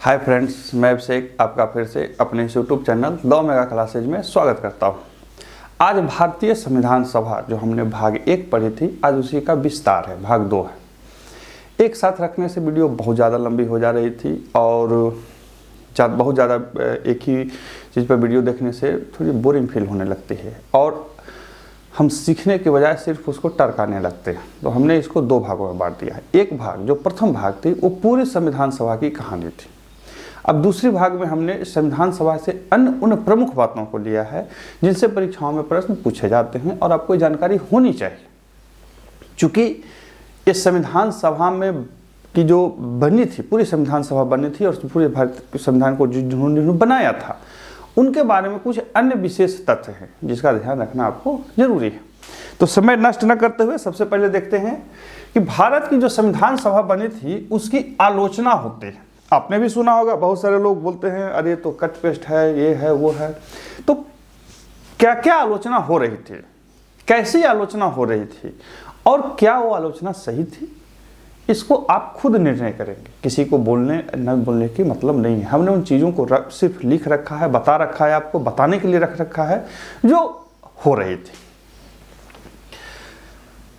Hi friends, मैं अभिषेक आपका फिर से अपने YouTube channel the mega classes में स्वागत करता हूँ। आज भारतीय संविधान सभा जो हमने भाग 1 पढ़ी थी, आज उसी का विस्तार है, भाग 2 है। एक साथ रखने से वीडियो बहुत ज़्यादा लंबी हो जा रही थी और बहुत ज़्यादा एक ही चीज़ पर वीडियो देखने से थोड़ी बोरिंग फील होने लगती है और हम सीखने के बजाय सिर्फ उसको टरकाने लगते हैं। तो हमने इसको 2 भागों में बांट दिया है। एक भाग जो प्रथम भाग थी वो पूरी संविधान सभा की कहानी थी। अब दूसरी भाग में हमने संविधान सभा से अन्य उन प्रमुख बातों को लिया है जिनसे परीक्षाओं में प्रश्न पूछे जाते हैं और आपको जानकारी होनी चाहिए। चूँकि इस संविधान सभा में की जो बनी थी, पूरी संविधान सभा बनी थी और पूरे भारत संविधान को जिन्होंने बनाया था उनके बारे में कुछ अन्य विशेष तथ्य हैं जिसका ध्यान रखना आपको जरूरी है। तो समय नष्ट न करते हुए सबसे पहले देखते हैं कि भारत की जो संविधान सभा बनी थी उसकी आलोचना होती है। आपने भी सुना होगा, बहुत सारे लोग बोलते हैं अरे तो कट पेस्ट है, ये है, वो है। तो क्या क्या आलोचना हो रही थी, कैसी आलोचना हो रही थी और क्या वो आलोचना सही थी, इसको आप खुद निर्णय करेंगे। किसी को बोलने न बोलने की मतलब नहीं है। हमने उन चीज़ों को सिर्फ लिख रखा है, बता रखा है, आपको बताने के लिए रख रखा है जो हो रही थी।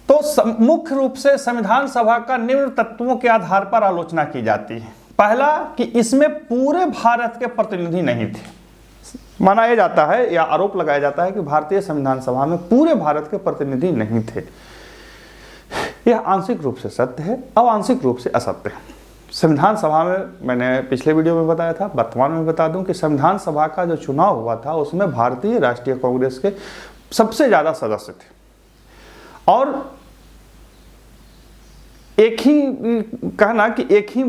तो मुख्य रूप से संविधान सभा का निम्न तत्वों के आधार पर आलोचना की जाती है। पहला कि इसमें पूरे भारत के प्रतिनिधि नहीं थे। माना जाता है या आरोप लगाया जाता है कि भारतीय संविधान सभा में पूरे भारत के प्रतिनिधि नहीं थे। यह आंशिक रूप से सत्य है और आंशिक रूप से असत्य है। संविधान सभा में मैंने पिछले वीडियो में बताया था, वर्तमान में बता दूं कि संविधान सभा का जो चुनाव हुआ था उसमें भारतीय राष्ट्रीय कांग्रेस के सबसे ज़्यादा सदस्य थे और एक ही कहना कि एक ही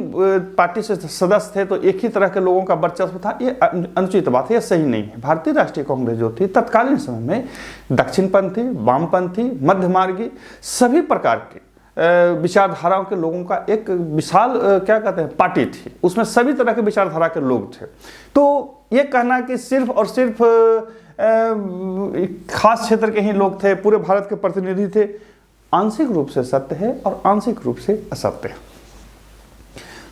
पार्टी से सदस्य थे तो एक ही तरह के लोगों का वर्चस्व था, ये अनुचित बात है, ये सही नहीं है। भारतीय राष्ट्रीय कांग्रेस जो थी तत्कालीन समय में दक्षिणपंथी, वामपंथी, मध्यमार्गी सभी प्रकार के विचारधाराओं के लोगों का एक विशाल क्या कहते हैं पार्टी थी। उसमें सभी तरह के विचारधारा के लोग थे। तो ये कहना कि सिर्फ और सिर्फ खास क्षेत्र के ही लोग थे, पूरे भारत के प्रतिनिधि थे, आंशिक रूप से सत्य है और आंशिक रूप से असत्य है।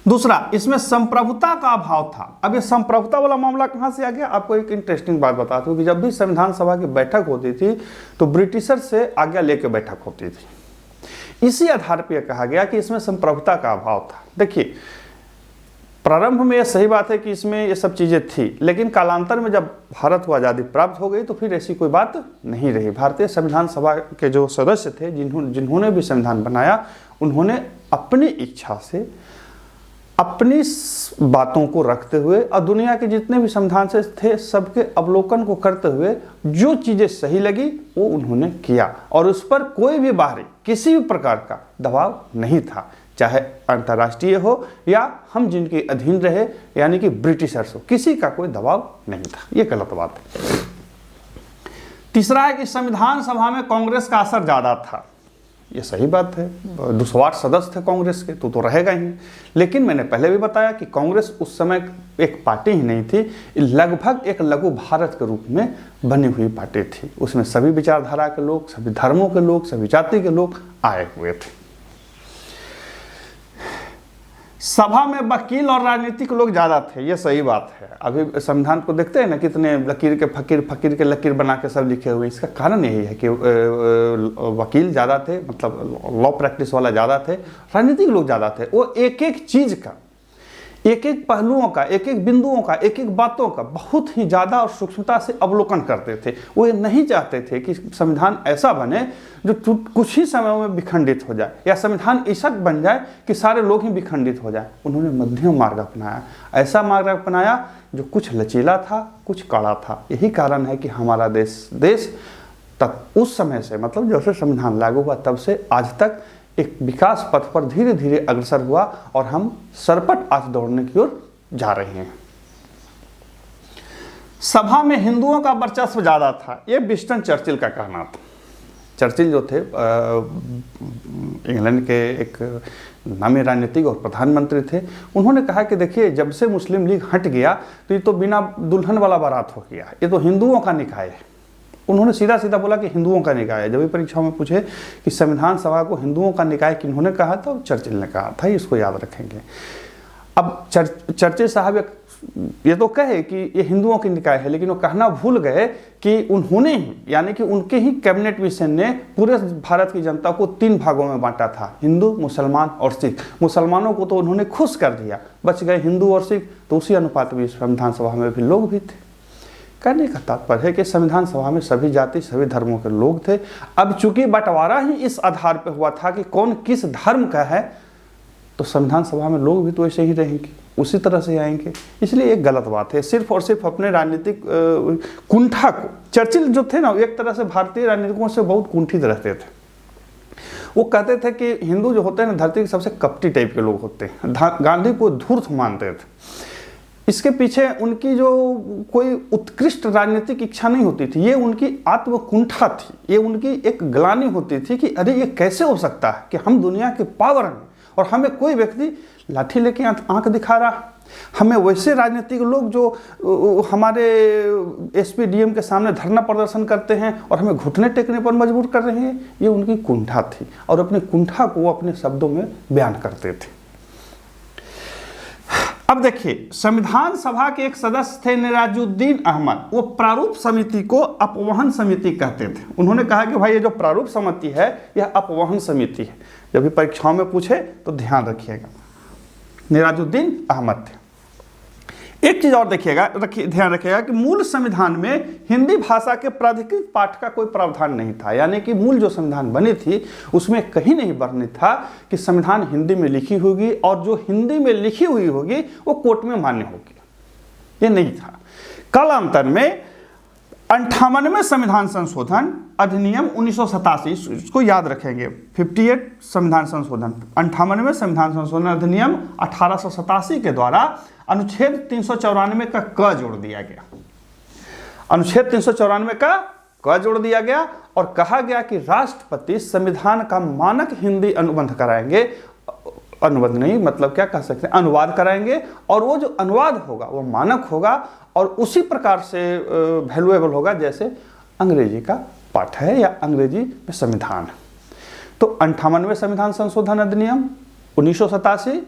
दूसरा, इसमें संप्रभुता का अभाव था। अब ये संप्रभुता वाला मामला कहां से आ गया, आपको एक इंटरेस्टिंग बात बताता हूं कि जब भी संविधान सभा की बैठक होती थी तो ब्रिटिशर से आज्ञा लेकर बैठक होती थी। इसी आधार पर कहा गया कि इसमें संप्रभुता का अभाव था। देखिए, प्रारंभ में यह सही बात है कि इसमें ये सब चीज़ें थी, लेकिन कालांतर में जब भारत को आज़ादी प्राप्त हो गई तो फिर ऐसी कोई बात नहीं रही। भारतीय संविधान सभा के जो सदस्य थे जिन्होंने भी संविधान बनाया, उन्होंने अपनी इच्छा से अपनी बातों को रखते हुए और दुनिया के जितने भी संविधान से थे सबके अवलोकन को करते हुए जो चीज़ें सही लगी वो उन्होंने किया और उस पर कोई भी बाहरी किसी भी प्रकार का दबाव नहीं था, चाहे अंतर्राष्ट्रीय हो या हम जिनके अधीन रहे यानी कि ब्रिटिशर्स हो, किसी का कोई दबाव नहीं था। ये गलत बात है। तीसरा है कि संविधान सभा में कांग्रेस का असर ज़्यादा था। ये सही बात है, 208 सदस्य थे कांग्रेस के, तो रहेगा ही। लेकिन मैंने पहले भी बताया कि कांग्रेस उस समय एक पार्टी ही नहीं थी, लगभग एक लघु भारत के रूप में बनी हुई पार्टी थी। उसमें सभी विचारधारा के लोग, सभी धर्मों के लोग, सभी जाति के लोग आए हुए थे। सभा में वकील और राजनीतिक लोग ज़्यादा थे, ये सही बात है। अभी संविधान को देखते हैं ना, कितने लकीर के फकीर, फकीर के लकीर बना के सब लिखे हुए। इसका कारण यही है कि वकील ज़्यादा थे, मतलब लॉ प्रैक्टिस वाला ज़्यादा थे, राजनीतिक लोग ज़्यादा थे। वो एक एक चीज़ का, एक एक पहलुओं का, एक एक बिंदुओं का, एक एक बातों का बहुत ही ज़्यादा और सूक्ष्मता से अवलोकन करते थे। वो ये नहीं चाहते थे कि संविधान ऐसा बने जो कुछ ही समय में विखंडित हो जाए या संविधान ऐसा बन जाए कि सारे लोग ही विखंडित हो जाए। उन्होंने मध्यम मार्ग अपनाया, ऐसा मार्ग अपनाया जो कुछ लचीला था, कुछ कड़ा था। यही कारण है कि हमारा देश तक उस समय से, मतलब जब से संविधान लागू हुआ तब से आज तक एक विकास पथ पर धीरे धीरे अग्रसर हुआ और हम सरपट आज दौड़ने की ओर जा रहे हैं। सभा में हिंदुओं का वर्चस्व ज्यादा था, यह विंस्टन चर्चिल का कहना था। चर्चिल जो थे इंग्लैंड के एक नामी राजनीतिक और प्रधानमंत्री थे। उन्होंने कहा कि देखिए, जब से मुस्लिम लीग हट गया तो ये तो बिना दुल्हन वाला बारात हो गया, ये तो हिंदुओं का निकाय है। उन्होंने सीधा सीधा बोला कि हिंदुओं का निकाय है। जब भी परीक्षाओं में पूछे कि संविधान सभा को हिंदुओं का निकाय किन्होंने कहा, तो चर्चिल ने कहा था। इसको याद रखेंगे। अब चर्चिल साहब ये तो कहे कि ये हिंदुओं की निकाय है, लेकिन वो कहना भूल गए कि उन्होंने ही, यानी कि उनके ही कैबिनेट मिशन ने पूरे भारत की जनता को 3 भागों में बांटा था, हिंदू, मुसलमान और सिख। मुसलमानों को तो उन्होंने खुश कर दिया, बच गए हिंदू और सिख, तो उसी अनुपात में संविधान सभा में भी लोग भी थे। कहने का तात्पर्य है कि संविधान सभा में सभी जाति सभी धर्मों के लोग थे। अब चूंकि बंटवारा ही इस आधार पर हुआ था कि कौन किस धर्म का है, तो संविधान सभा में लोग भी तो ऐसे ही रहेंगे, उसी तरह से आएंगे। इसलिए एक गलत बात है, सिर्फ और सिर्फ अपने राजनीतिक कुंठा को, चर्चिल जो थे ना, एक तरह से भारतीय राजनीतिकों से बहुत कुंठित रहते थे। वो कहते थे कि हिंदू जो होते हैं ना, धरती के सबसे कपटी टाइप के लोग होते हैं, गांधी को धूर्त मानते थे। इसके पीछे उनकी जो कोई उत्कृष्ट राजनीतिक इच्छा नहीं होती थी, ये उनकी आत्मकुंठा थी, ये उनकी एक ग्लानि होती थी कि अरे ये कैसे हो सकता है कि हम दुनिया के पावर हैं और हमें कोई व्यक्ति लाठी लेके आंख दिखा रहा, हमें वैसे राजनीतिक लोग जो हमारे एसपी डीएम के सामने धरना प्रदर्शन करते हैं और हमें घुटने टेकने पर मजबूर कर रहे हैं। ये उनकी कुंठा थी और अपनी कुंठा को वो अपने शब्दों में बयान करते थे। अब देखिए, संविधान सभा के एक सदस्य थे निराजुद्दीन अहमद, वो प्रारूप समिति को अपवहन समिति कहते थे। उन्होंने कहा कि भाई ये जो प्रारूप समिति है यह अपवहन समिति है। जब भी परीक्षाओं में पूछे तो ध्यान रखिएगा, निराजुद्दीन अहमद थे। एक चीज और देखिएगा, ध्यान रखिएगा कि मूल संविधान में हिंदी भाषा के प्राधिकृत पाठ का कोई प्रावधान नहीं था, यानी कि मूल जो संविधान बनी थी उसमें कहीं नहीं वर्णित था कि संविधान हिंदी में लिखी होगी और जो हिंदी में लिखी हुई होगी वो कोर्ट में मान्य होगी, ये नहीं था। कालांतर में 58वें संविधान संशोधन अधिनियम 1987, इसको याद रखेंगे, 58 संविधान संशोधन, 58वें संविधान संशोधन अधिनियम 1887 के द्वारा अनुच्छेद 394 का क जोड़ दिया गया। अनुच्छेद 394 का क जोड़ दिया गया और कहा गया कि राष्ट्रपति संविधान का मानक हिंदी अनुबंध कराएंगे, अनुबंध नहीं मतलब क्या कह सकते हैं, अनुवाद कराएंगे, और वो जो अनुवाद होगा वो मानक होगा और उसी प्रकार से वैल्यूएबल होगा जैसे अंग्रेजी का पाठ है या अंग्रेजी में संविधान है। तो 58वें संविधान संशोधन अधिनियम 1987,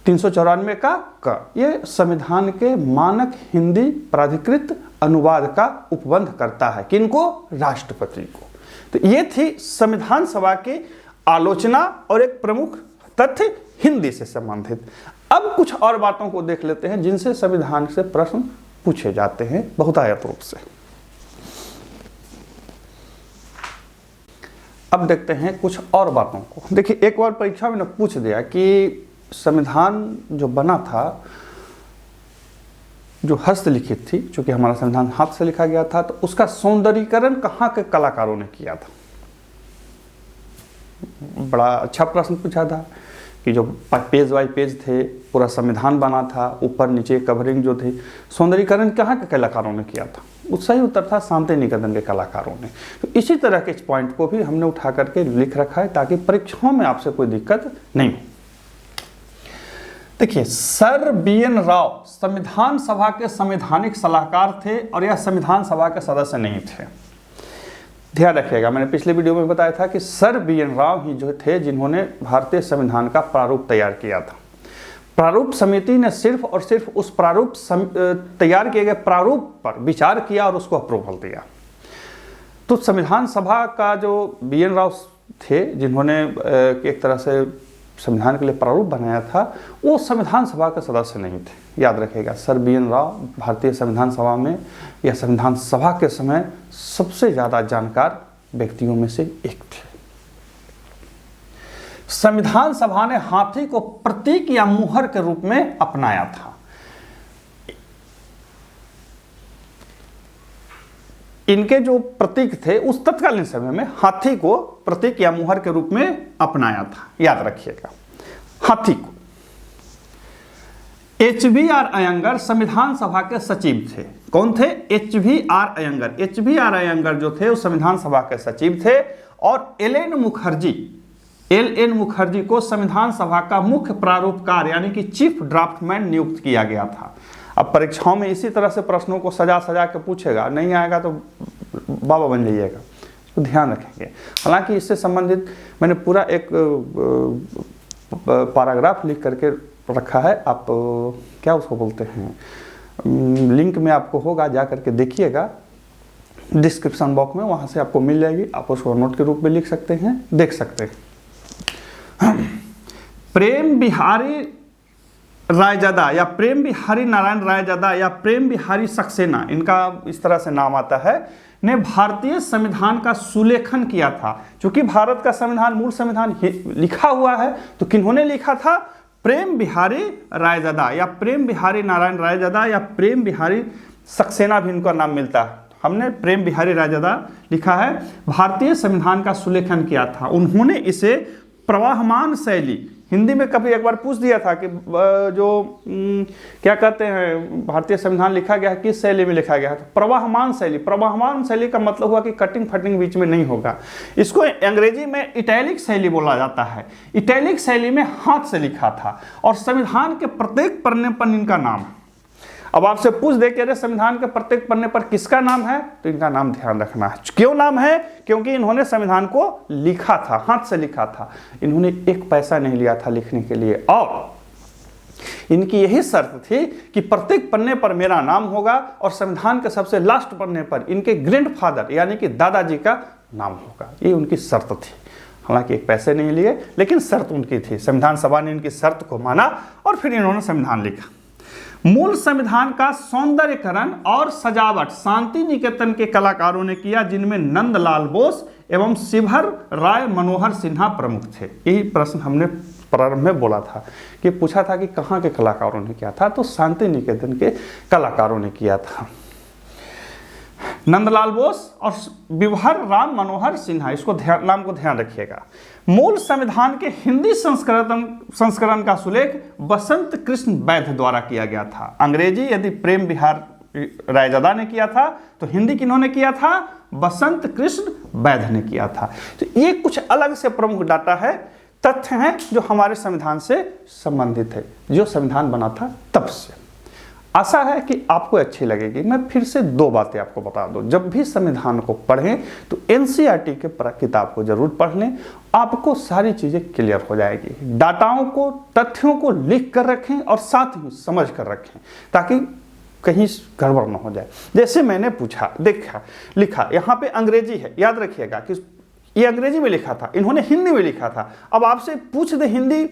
394 का ये संविधान के मानक हिंदी प्राधिकृत अनुवाद का उपबंध करता है, किनको? राष्ट्रपति को। तो ये थी संविधान सभा की आलोचना और एक प्रमुख तथ्य हिंदी से संबंधित। अब कुछ और बातों को देख लेते हैं जिनसे संविधान से प्रश्न पूछे जाते हैं बहुतायत रूप से। अब देखते हैं कुछ और बातों को। देखिए, एक बार परीक्षा में न पूछ दिया कि संविधान जो बना था, जो हस्तलिखित थी, चूंकि हमारा संविधान हाथ से लिखा गया था, तो उसका सौंदर्यीकरण कहाँ के कलाकारों ने किया था? बड़ा अच्छा प्रश्न पूछा था कि जो पेज बाय पेज थे, पूरा संविधान बना था, ऊपर नीचे कवरिंग जो थी, सौंदर्यीकरण कहाँ के कलाकारों ने किया था? उसका ही उत्तर था शांति निकेतन के कलाकारों ने। तो इसी तरह के इस पॉइंट को भी हमने उठा करके लिख रखा है ताकि परीक्षाओं में आपसे कोई दिक्कत नहीं हो। देखिए, सर BN राव संविधान सभा के संवैधानिक सलाहकार थे और यह संविधान सभा के सदस्य नहीं थे। ध्यान रखिएगा, मैंने पिछले वीडियो में बताया था कि सर BN राव ही जो थे जिन्होंने भारतीय संविधान का प्रारूप तैयार किया था। प्रारूप समिति ने सिर्फ और सिर्फ उस प्रारूप तैयार किए गए प्रारूप पर विचार किया और उसको अप्रूवल दिया। तो संविधान सभा का जो BN राव थे जिन्होंने एक तरह से संविधान के लिए प्रारूप बनाया था, वो संविधान सभा के सदस्य नहीं थे। याद रखिएगा, सर BN राव भारतीय संविधान सभा में या संविधान सभा के समय सबसे ज़्यादा जानकार व्यक्तियों में से एक थे। संविधान सभा ने हाथी को प्रतीक या मुहर के रूप में अपनाया था। इनके जो प्रतीक थे उस तत्कालीन समय में हाथी को प्रतीक या मुहर के रूप में अपनाया था। याद रखिएगा, हाथी को। HBR अयंगर संविधान सभा के सचिव थे। कौन थे? HBR अयंगर। HBR अयंगर जो थे वो संविधान सभा के सचिव थे और LN मुखर्जी को संविधान सभा का मुख्य प्रारूपकार यानी कि चीफ ड्राफ्टमैन नियुक्त किया गया था। अब परीक्षाओं में इसी तरह से प्रश्नों को सजा सजा के पूछेगा, नहीं आएगा तो बाबा बन जाइएगा, तो ध्यान रखेंगे। हालांकि इससे संबंधित मैंने पूरा एक पैराग्राफ लिख करके रखा है, आप क्या उसको बोलते हैं, लिंक में आपको होगा, जा करके देखिएगा डिस्क्रिप्शन बॉक्स में, वहाँ से आपको मिल जाएगी, आप उसको नोट के रूप में लिख सकते हैं, देख सकते हैं। प्रेम बिहारी रायजादा या प्रेम बिहारी नारायण रायजादा या प्रेम बिहारी सक्सेना, इनका इस तरह से नाम आता है, ने भारतीय संविधान का सुलेखन किया था। क्योंकि भारत का संविधान, मूल संविधान लिखा हुआ है, तो किन्होंने लिखा था? प्रेम बिहारी रायजादा या प्रेम बिहारी नारायण रायजादा या प्रेम बिहारी सक्सेना भी इनका नाम मिलता है। हमने प्रेम बिहारी रायजादा लिखा है, भारतीय संविधान का सुलेखन किया था। उन्होंने इसे प्रवाहमान शैली, हिंदी में कभी एक बार पूछ दिया था कि जो क्या कहते हैं भारतीय संविधान लिखा गया है किस शैली में लिखा गया है, तो प्रवाहमान शैली। प्रवाहमान शैली का मतलब हुआ कि कटिंग फटिंग बीच में नहीं होगा। इसको अंग्रेजी में इटैलिक शैली बोला जाता है। इटैलिक शैली में हाथ से लिखा था और संविधान के प्रत्येक पन्ने पर इनका नाम है। अब आपसे पूछ दे कि अरे संविधान के प्रत्येक पन्ने पर किसका नाम है, तो इनका नाम ध्यान रखना है। क्यों नाम है? क्योंकि इन्होंने संविधान को लिखा था, हाथ से लिखा था। इन्होंने एक पैसा नहीं लिया था लिखने के लिए, और इनकी यही शर्त थी कि प्रत्येक पन्ने पर मेरा नाम होगा और संविधान के सबसे लास्ट पन्ने पर इनके ग्रैंडफादर यानी कि दादाजी का नाम होगा। ये उनकी शर्त थी। हालांकि एक पैसे नहीं लिए, लेकिन शर्त उनकी थी। संविधान सभा ने इनकी शर्त को माना और फिर इन्होंने संविधान लिखा। मूल संविधान का सौंदर्यकरण और सजावट शांति निकेतन के कलाकारों ने किया, जिनमें नंदलाल बोस एवं शिवहर राय मनोहर सिन्हा प्रमुख थे। यही प्रश्न हमने प्रारंभ में बोला था कि पूछा था कि कहाँ के कलाकारों ने किया था, तो शांति निकेतन के कलाकारों ने किया था। नंदलाल बोस और शिवहर राम मनोहर सिन्हा, इसको नाम को ध्यान रखिएगा। मूल संविधान के हिंदी संस्करण का सुलेख बसंत कृष्ण वैध द्वारा किया गया था। अंग्रेजी यदि प्रेम बिहारी रायजादा ने किया था, तो हिंदी किन्होंने किया था? बसंत कृष्ण वैध ने किया था। तो ये कुछ अलग से प्रमुख डाटा है, तथ्य हैं जो हमारे संविधान से संबंधित है, जो संविधान बना था तब से। आशा है कि आपको अच्छी लगेगी। मैं फिर से दो बातें आपको बता दूं, जब भी संविधान को पढ़ें तो एनसीईआरटी के किताब को जरूर पढ़ लें, आपको सारी चीज़ें क्लियर हो जाएगी। डाटाओं को, तथ्यों को लिख कर रखें और साथ ही समझ कर रखें, ताकि कहीं गड़बड़ न हो जाए। जैसे मैंने पूछा, देखा लिखा यहाँ पे अंग्रेजी है, याद रखिएगा कि ये अंग्रेजी में लिखा था, इन्होंने हिंदी में लिखा था। अब आपसे पूछ दे हिंदी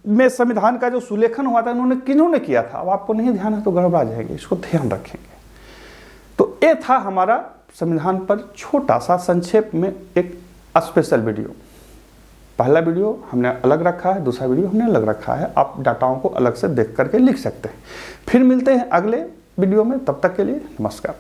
में संविधान का जो सुलेखन हुआ था इन्होंने किन्होंने किया था, अब आपको नहीं ध्यान है तो गड़बड़ा जाएंगे, इसको ध्यान रखेंगे। तो ये था हमारा संविधान पर छोटा सा संक्षेप में एक स्पेशल वीडियो। पहला वीडियो हमने अलग रखा है, दूसरा वीडियो हमने अलग रखा है। आप डाटाओं को अलग से देख करके लिख सकते हैं। फिर मिलते हैं अगले वीडियो में, तब तक के लिए नमस्कार।